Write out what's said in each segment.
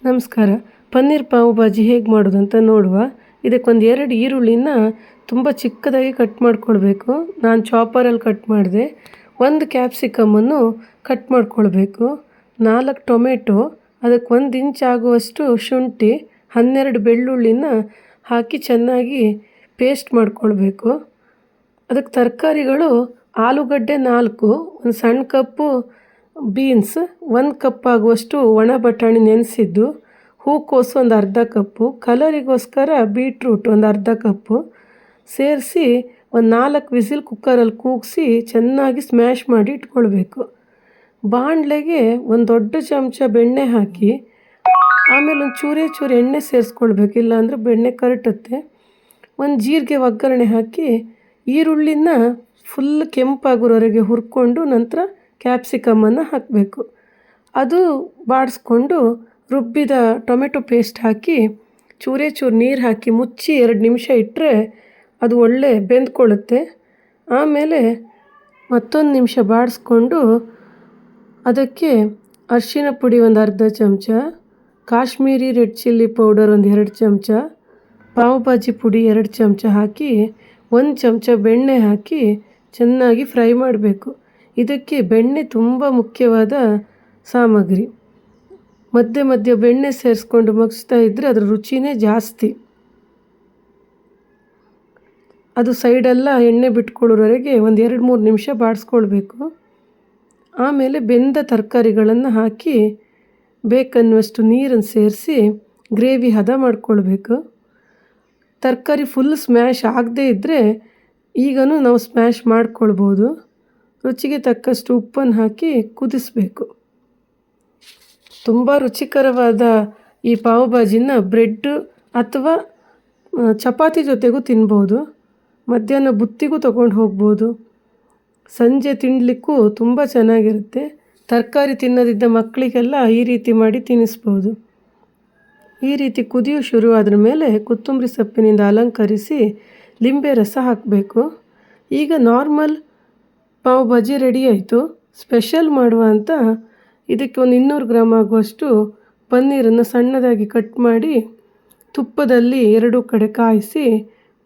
ನಮಸ್ಕಾರ. ಪನ್ನೀರ್ ಪಾವ್ ಭಾಜಿ ಹೇಗೆ ಮಾಡೋದಂತ ನೋಡುವ. ಇದಕ್ಕೊಂದು 2 ಈರುಳ್ಳಿನ ತುಂಬ ಚಿಕ್ಕದಾಗಿ ಕಟ್ ಮಾಡ್ಕೊಳ್ಬೇಕು. ನಾನು ಚಾಪರಲ್ಲಿ ಕಟ್ ಮಾಡಿದೆ. 1 ಕ್ಯಾಪ್ಸಿಕಮನ್ನು ಕಟ್ ಮಾಡ್ಕೊಳ್ಬೇಕು. 4 ಟೊಮೆಟೊ, ಅದಕ್ಕೆ 1 ಇಂಚ್ ಆಗುವಷ್ಟು ಶುಂಠಿ, 12 ಬೆಳ್ಳುಳ್ಳಿನ ಹಾಕಿ ಚೆನ್ನಾಗಿ ಪೇಸ್ಟ್ ಮಾಡ್ಕೊಳ್ಬೇಕು. ಅದಕ್ಕೆ ತರಕಾರಿಗಳು ಆಲೂಗಡ್ಡೆ 4, ಒಂದು ಸಣ್ಣ ಕಪ್ಪು ಬೀನ್ಸ್, 1 ಕಪ್ ಆಗುವಷ್ಟು ಒಣ ಬಟಾಣಿ ನೆನೆಸಿದ್ದು, ಹೂಕೋಸು ಒಂದು ಅರ್ಧ ಕಪ್ಪು, ಕಲರಿಗೋಸ್ಕರ ಬೀಟ್ರೂಟ್ ಒಂದು ಅರ್ಧ ಕಪ್ಪು ಸೇರಿಸಿ ಒಂದು 4 ವಿಸಿಲ್ ಕುಕ್ಕರಲ್ಲಿ ಕೂಗಿಸಿ ಚೆನ್ನಾಗಿ ಸ್ಮ್ಯಾಶ್ ಮಾಡಿ ಇಟ್ಕೊಳ್ಬೇಕು. ಬಾಣಲೆಗೆ ಒಂದು ದೊಡ್ಡ ಚಮಚ ಬೆಣ್ಣೆ ಹಾಕಿ ಆಮೇಲೆ ಒಂದು ಚೂರೇ ಎಣ್ಣೆ ಸೇರಿಸ್ಕೊಳ್ಬೇಕು, ಇಲ್ಲಾಂದರೆ ಬೆಣ್ಣೆ ಕರಟುತ್ತೆ. ಒಂದು ಜೀರಿಗೆ ಒಗ್ಗರಣೆ ಹಾಕಿ ಈರುಳ್ಳಿನ ಫುಲ್ ಕೆಂಪಾಗೋವರೆಗೆ ಹುರ್ಕೊಂಡು ನಂತರ ಕ್ಯಾಪ್ಸಿಕಮನ್ನು ಹಾಕಬೇಕು. ಅದು ಬಾಡಿಸ್ಕೊಂಡು ರುಬ್ಬಿದ ಟೊಮೆಟೊ ಪೇಸ್ಟ್ ಹಾಕಿ ಚೂರು ನೀರು ಹಾಕಿ ಮುಚ್ಚಿ 2 ನಿಮಿಷ ಇಟ್ಟರೆ ಅದು ಒಳ್ಳೆ ಬೆಂದ್ಕೊಳ್ಳುತ್ತೆ. ಆಮೇಲೆ ಮತ್ತೊಂದು ನಿಮಿಷ ಬಾಡಿಸ್ಕೊಂಡು ಅದಕ್ಕೆ ಅರಿಶಿನ ಪುಡಿ ಒಂದು ಅರ್ಧ ಚಮಚ, ಕಾಶ್ಮೀರಿ ರೆಡ್ ಚಿಲ್ಲಿ ಪೌಡರ್ ಒಂದು 2 ಚಮಚ, ಪಾವ್ ಭಾಜಿ ಪುಡಿ 2 ಚಮಚ ಹಾಕಿ 1 ಚಮಚ ಬೆಣ್ಣೆ ಹಾಕಿ ಚೆನ್ನಾಗಿ ಫ್ರೈ ಮಾಡಬೇಕು. ಇದಕ್ಕೆ ಬೆಣ್ಣೆ ತುಂಬ ಮುಖ್ಯವಾದ ಸಾಮಗ್ರಿ. ಮಧ್ಯೆ ಮಧ್ಯೆ ಬೆಣ್ಣೆ ಸೇರಿಸ್ಕೊಂಡು ಮಗ್ಸ್ತಾ ಇದ್ದರೆ ಅದರ ರುಚಿನೇ ಜಾಸ್ತಿ. ಅದು ಸೈಡೆಲ್ಲ ಎಣ್ಣೆ ಬಿಟ್ಕೊಳ್ಳೋವರೆಗೆ ಒಂದು 2-3 ನಿಮಿಷ ಬಾಡಿಸ್ಕೊಳ್ಬೇಕು. ಆಮೇಲೆ ಬೆಂದ ತರಕಾರಿಗಳನ್ನು ಹಾಕಿ ಬೇಕನ್ನುವಷ್ಟು ನೀರನ್ನು ಸೇರಿಸಿ ಗ್ರೇವಿ ಹದ ಮಾಡ್ಕೊಳ್ಬೇಕು. ತರಕಾರಿ ಫುಲ್ ಸ್ಮ್ಯಾಶ್ ಆಗದೇ ಇದ್ದರೆ ಈಗಲೂ ನಾವು ಸ್ಮ್ಯಾಶ್ ಮಾಡ್ಕೊಳ್ಬೋದು. ರುಚಿಗೆ ತಕ್ಕಷ್ಟು ಉಪ್ಪನ್ನು ಹಾಕಿ ಕುದಿಸಬೇಕು. ತುಂಬ ರುಚಿಕರವಾದ ಈ ಪಾವ್ ಭಾಜಿನ ಬ್ರೆಡ್ ಅಥವಾ ಚಪಾತಿ ಜೊತೆಗೂ ತಿನ್ಬೋದು. ಮಧ್ಯಾಹ್ನ ಬುತ್ತಿಗೂ ತೊಗೊಂಡು ಹೋಗ್ಬೋದು. ಸಂಜೆ ತಿನ್ನಲಿಕ್ಕೂ ತುಂಬ ಚೆನ್ನಾಗಿರುತ್ತೆ. ತರಕಾರಿ ತಿನ್ನೋದಿದ್ದ ಮಕ್ಕಳಿಗೆಲ್ಲ ಈ ರೀತಿ ಮಾಡಿ ತಿನ್ನಿಸ್ಬೋದು. ಈ ರೀತಿ ಕುದಿಯು ಶುರುವಾದ್ರ ಮೇಲೆ ಕೊತ್ತಂಬರಿ ಸೊಪ್ಪಿನಿಂದ ಅಲಂಕರಿಸಿ ಲಿಂಬೆ ರಸ ಹಾಕಬೇಕು. ಈಗ ನಾರ್ಮಲ್ ಪಾವ್ ಭಾಜಿ ರೆಡಿ ಆಯಿತು. ಸ್ಪೆಷಲ್ ಮಾಡುವ ಅಂತ ಇದಕ್ಕೆ ಒಂದು 200 ಗ್ರಾಮ್ ಆಗುವಷ್ಟು ಪನ್ನೀರನ್ನು ಸಣ್ಣದಾಗಿ ಕಟ್ ಮಾಡಿ ತುಪ್ಪದಲ್ಲಿ 2 ಕಡೆ ಕಾಯಿಸಿ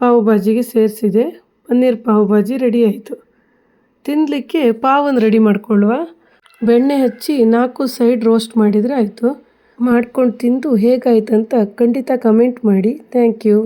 ಪಾವ್ ಭಾಜಿಗೆ ಸೇರಿಸಿದೆ. ಪನ್ನೀರ್ ಪಾವ್ ಭಾಜಿ ರೆಡಿ ಆಯಿತು. ತಿನ್ನಲಿಕ್ಕೆ ಪಾವನ್ನು ರೆಡಿ ಮಾಡ್ಕೊಳ್ಳುವ. ಬೆಣ್ಣೆ ಹಚ್ಚಿ 4 ಸೈಡ್ ರೋಸ್ಟ್ ಮಾಡಿದರೆ ಆಯಿತು. ಮಾಡ್ಕೊಂಡು ತಿಂದು ಹೇಗಾಯ್ತಂತ ಖಂಡಿತ ಕಮೆಂಟ್ ಮಾಡಿ. Thank you.